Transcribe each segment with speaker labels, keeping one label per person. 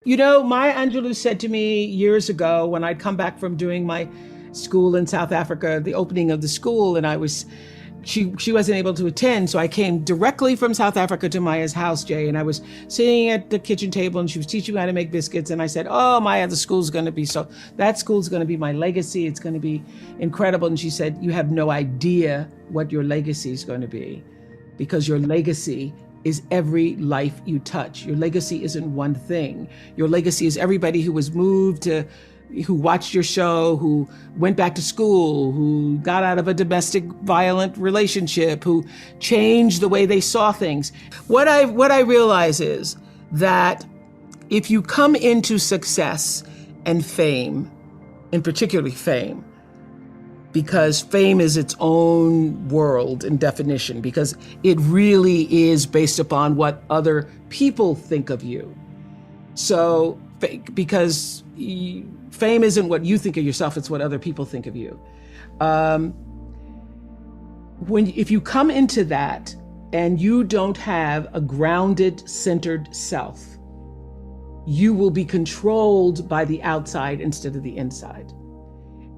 Speaker 1: Maya Angelou said to me years ago when I'd come back from doing my school in South Africa, the opening of the school, and she wasn't able to attend. So I came directly from South Africa to Maya's house, Jay, and I was sitting at the kitchen table and she was teaching me how to make biscuits. And I said, oh, Maya, that school's going to be my legacy. It's going to be incredible. And she said, you have no idea what your legacy is going to be, because your legacy is every life you touch. Your legacy isn't one thing. Your legacy is everybody who was moved to, who watched your show, who went back to school, who got out of a domestic violent relationship, who changed the way they saw things. What I realize is that if you come into success and fame, and particularly fame, because fame is its own world in definition, because it really is based upon what other people think of you. So, because fame isn't what you think of yourself, it's what other people think of you. If you come into that and you don't have a grounded, centered self, you will be controlled by the outside instead of the inside.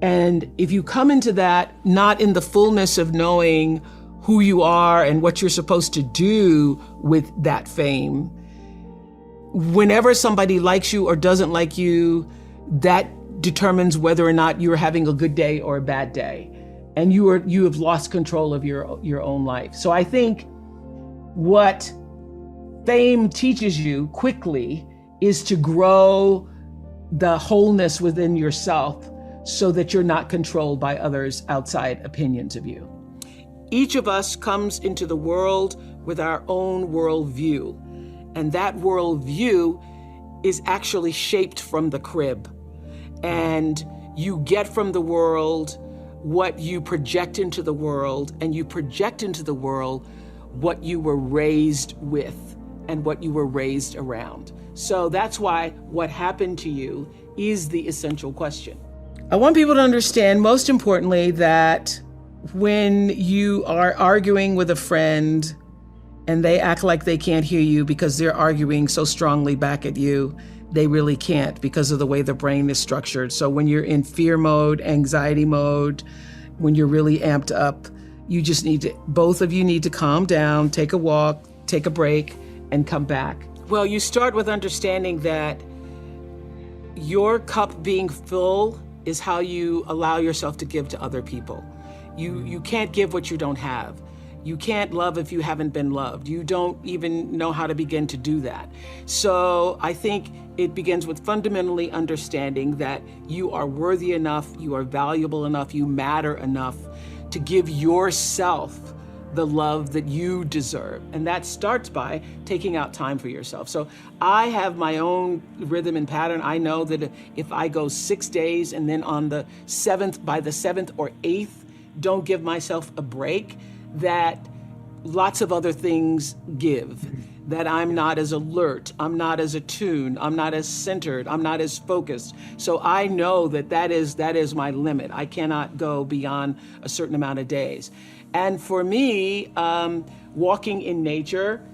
Speaker 1: And if you come into that not in the fullness of knowing who you are and what you're supposed to do with that fame, whenever somebody likes you or doesn't like you, that determines whether or not you're having a good day or a bad day. And you have lost control of your own life. So I think what fame teaches you quickly is to grow the wholeness within yourself, so that you're not controlled by others' outside opinions of you. Each of us comes into the world with our own worldview, and that worldview is actually shaped from the crib. And you get from the world what you project into the world, and you project into the world what you were raised with and what you were raised around. So that's why what happened to you is the essential question. I want people to understand, most importantly, that when you are arguing with a friend and they act like they can't hear you because they're arguing so strongly back at you, they really can't, because of the way the brain is structured. So when you're in fear mode, anxiety mode, when you're really amped up, both of you need to calm down, take a walk, take a break, and come back. Well, you start with understanding that your cup being full is how you allow yourself to give to other people. You can't give what you don't have. You can't love if you haven't been loved. You don't even know how to begin to do that. So I think it begins with fundamentally understanding that you are worthy enough, you are valuable enough, you matter enough to give yourself the love that you deserve. And that starts by taking out time for yourself. So I have my own rhythm and pattern. I know that if I go 6 days and then by the 7th or 8th, don't give myself a break, that lots of other things give, that I'm not as alert, I'm not as attuned, I'm not as centered, I'm not as focused. So I know that is my limit. I cannot go beyond a certain amount of days. And for me, walking in nature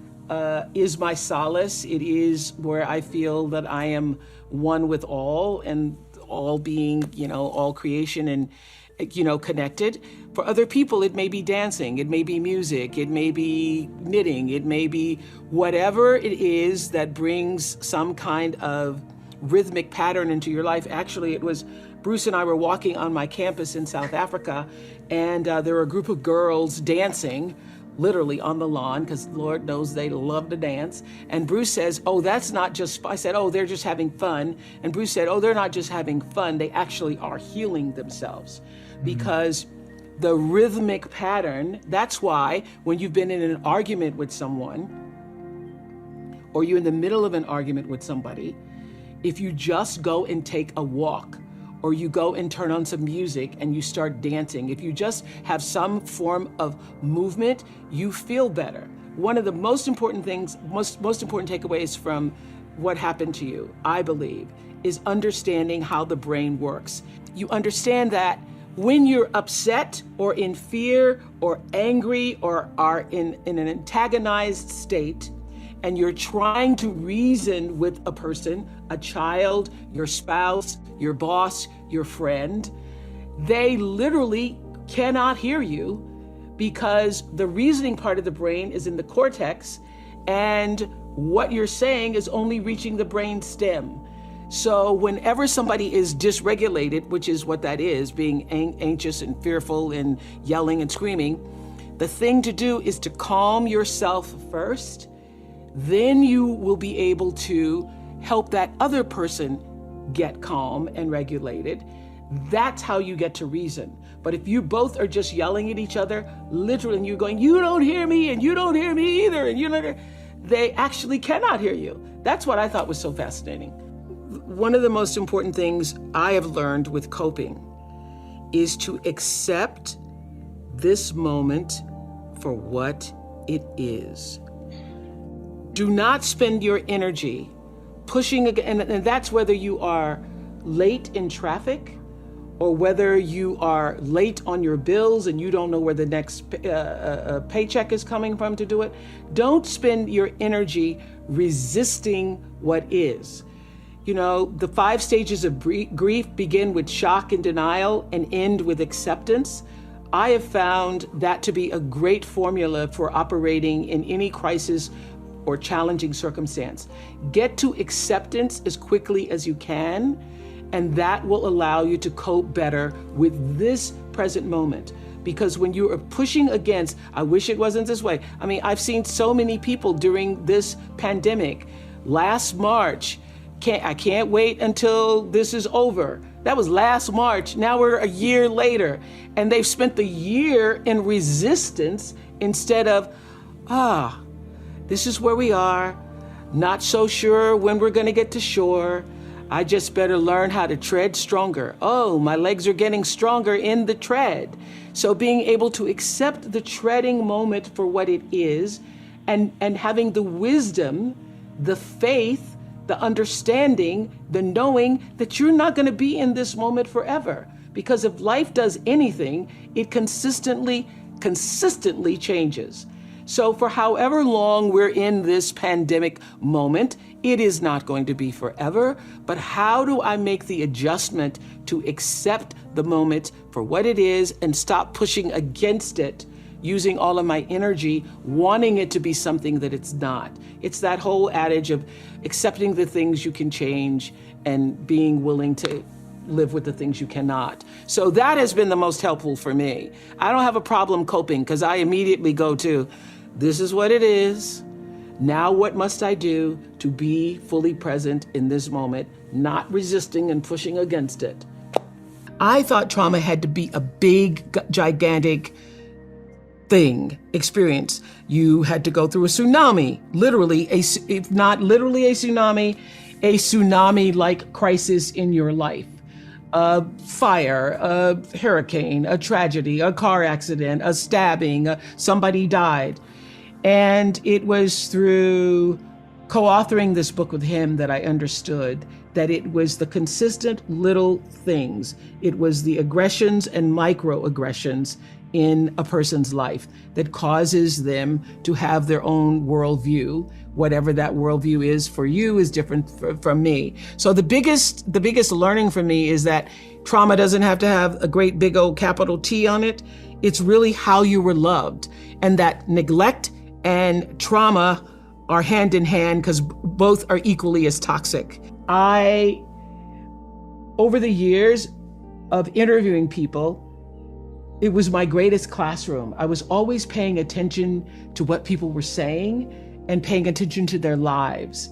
Speaker 1: is my solace. It is where I feel that I am one with all, and all being, all creation and, connected. For other people, it may be dancing, it may be music, it may be knitting, it may be whatever it is that brings some kind of rhythmic pattern into your life. Actually, it was Bruce and I were walking on my campus in South Africa, and there were a group of girls dancing, literally on the lawn, because Lord knows they love to dance. And Bruce says, oh, that's not just, I said, oh, they're just having fun. And Bruce said, oh, they're not just having fun, they actually are healing themselves. Because the rhythmic pattern, that's why when you've been in an argument with someone, or you're in the middle of an argument with somebody, if you just go and take a walk, or you go and turn on some music and you start dancing, if you just have some form of movement, you feel better. One of the most important things, most important takeaways from what happened to you, I believe, is understanding how the brain works. You understand that when you're upset or in fear or angry or are in an antagonized state, and you're trying to reason with a person, a child, your spouse, your boss, your friend, they literally cannot hear you because the reasoning part of the brain is in the cortex, and what you're saying is only reaching the brain stem. So whenever somebody is dysregulated, which is what that is, being anxious and fearful and yelling and screaming, the thing to do is to calm yourself first. Then you will be able to help that other person get calm and regulated. That's how you get to reason. But if you both are just yelling at each other, literally, and you're going, you don't hear me, and you don't hear me either, and you don't, they actually cannot hear you. That's what I thought was so fascinating. One of the most important things I have learned with coping is to accept this moment for what it is. Do not spend your energy pushing again, and that's whether you are late in traffic or whether you are late on your bills and you don't know where the next paycheck is coming from to do it. Don't spend your energy resisting what is. You know, the 5 stages of grief begin with shock and denial and end with acceptance. I have found that to be a great formula for operating in any crisis or challenging circumstance. Get to acceptance as quickly as you can, and that will allow you to cope better with this present moment. Because when you are pushing against, I wish it wasn't this way. I mean, I've seen so many people during this pandemic. Last March, I can't wait until this is over. That was last March. Now we're a year later, and they've spent the year in resistance instead of, this is where we are. Not so sure when we're going to get to shore. I just better learn how to tread stronger. Oh, my legs are getting stronger in the tread. So being able to accept the treading moment for what it is, and having the wisdom, the faith, the understanding, the knowing that you're not going to be in this moment forever. Because if life does anything, it consistently changes. So for however long we're in this pandemic moment, it is not going to be forever. But how do I make the adjustment to accept the moment for what it is and stop pushing against it, using all of my energy, wanting it to be something that it's not? It's that whole adage of accepting the things you can change and being willing to live with the things you cannot. So that has been the most helpful for me. I don't have a problem coping because I immediately go to, this is what it is. Now what must I do to be fully present in this moment, not resisting and pushing against it? I thought trauma had to be a big, gigantic experience. You had to go through a tsunami, literally, if not literally a tsunami-like crisis in your life. A fire, a hurricane, a tragedy, a car accident, a stabbing, somebody died. And it was through co-authoring this book with him that I understood that it was the consistent little things. It was the aggressions and microaggressions in a person's life that causes them to have their own worldview. Whatever that worldview is for you is different from me. So the biggest learning for me is that trauma doesn't have to have a great big old capital T on it. It's really how you were loved, and that neglect and trauma are hand in hand because both are equally as toxic. Over the years of interviewing people, it was my greatest classroom. I was always paying attention to what people were saying and paying attention to their lives.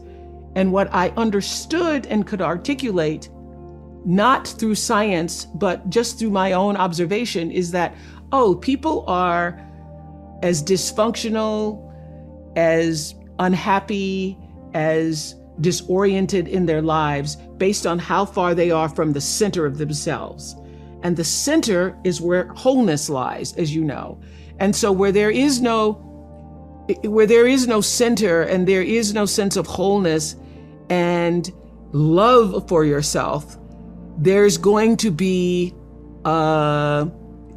Speaker 1: And what I understood and could articulate, not through science, but just through my own observation, is that, people are as dysfunctional, as unhappy, as disoriented in their lives based on how far they are from the center of themselves. And the center is where wholeness lies, as you know. And so where there is no center and there is no sense of wholeness and love for yourself, there's going to be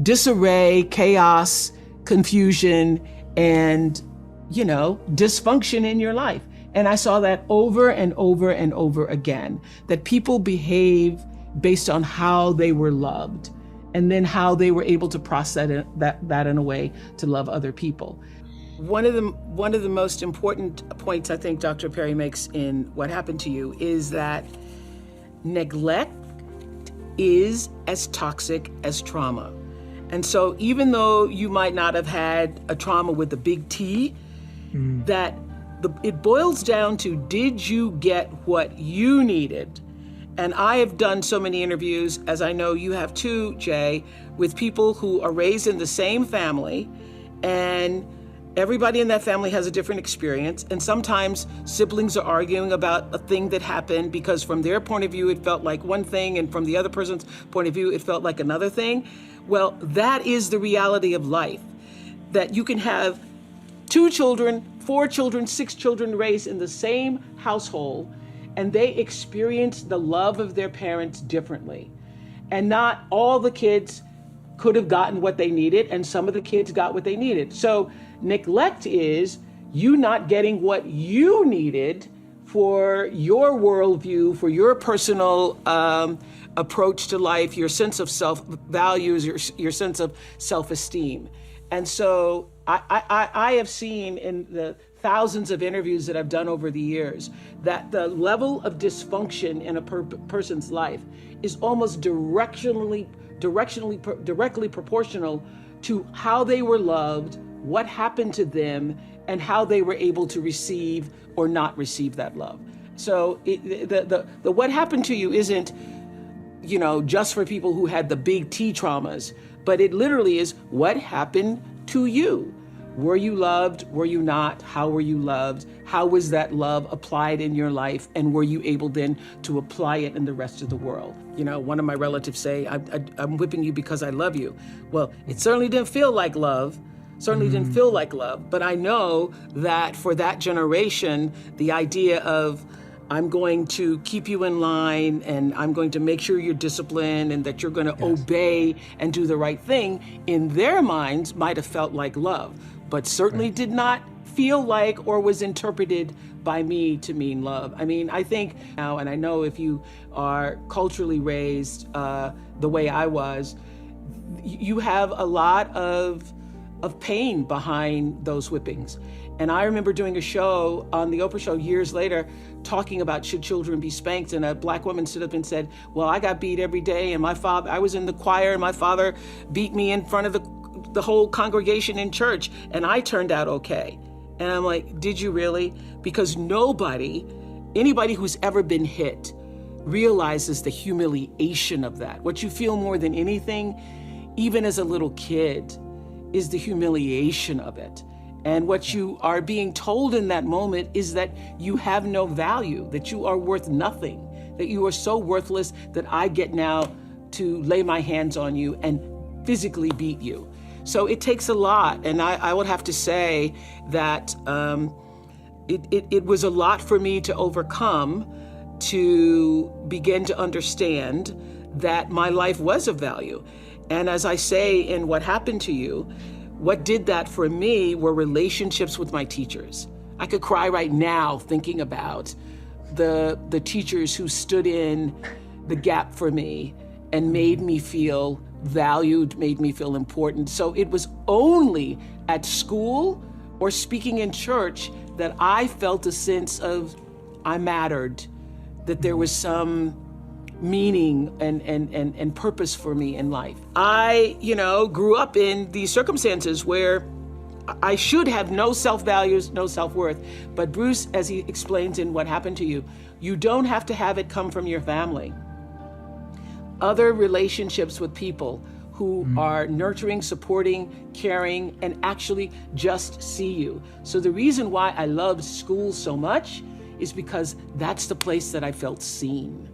Speaker 1: disarray, chaos, confusion, and dysfunction in your life. And I saw that over and over and over again, that people behave based on how they were loved and then how they were able to process that in a way to love other people. One of the most important points I think Dr. Perry makes in What Happened to You is that neglect is as toxic as trauma. And so even though you might not have had a trauma with the big T, it boils down to, did you get what you needed? And I have done so many interviews, as I know you have too, Jay, with people who are raised in the same family, and everybody in that family has a different experience. And sometimes siblings are arguing about a thing that happened because from their point of view, it felt like one thing, and from the other person's point of view, it felt like another thing. Well, that is the reality of life, that you can have 2 children, 4 children, 6 children raised in the same household, and they experience the love of their parents differently. And not all the kids could have gotten what they needed, and some of the kids got what they needed. So neglect is you not getting what you needed for your worldview, for your personal approach to life, your sense of self-values, your sense of self-esteem. And so I have seen in the thousands of interviews that I've done over the years that the level of dysfunction in a person's life is almost directly proportional to how they were loved, what happened to them, and how they were able to receive or not receive that love. So the what happened to you isn't, just for people who had the big T traumas, but it literally is what happened to you. Were you loved? Were you not? How were you loved? How was that love applied in your life? And were you able then to apply it in the rest of the world? One of my relatives say, I'm whipping you because I love you. Well, it certainly didn't feel like love. But I know that for that generation, the idea of I'm going to keep you in line and I'm going to make sure you're disciplined and that you're going to obey and do the right thing, in their minds might have felt like love, but certainly did not feel like or was interpreted by me to mean love. I mean, I think now, and I know if you are culturally raised the way I was, you have a lot of pain behind those whippings. And I remember doing a show on the Oprah show years later talking about should children be spanked, and a Black woman stood up and said, well, I got beat every day, and I was in the choir and my father beat me in front of the whole congregation in church, and I turned out okay. And I'm like, did you really? Because anybody who's ever been hit realizes the humiliation of that. What you feel more than anything, even as a little kid, is the humiliation of it. And what you are being told in that moment is that you have no value, that you are worth nothing, that you are so worthless that I get now to lay my hands on you and physically beat you. So it takes a lot. And I would have to say that it was a lot for me to overcome, to begin to understand that my life was of value. And as I say in What Happened to You, what did that for me were relationships with my teachers. I could cry right now thinking about the teachers who stood in the gap for me and made me feel valued, made me feel important. So it was only at school or speaking in church that I felt a sense of I mattered, that there was some meaning and purpose for me in life. I, grew up in these circumstances where I should have no self-values, no self-worth. But Bruce, as he explains in What Happened to You, you don't have to have it come from your family. Other relationships with people who are nurturing, supporting, caring, and actually just see you. So the reason why I loved school so much is because that's the place that I felt seen.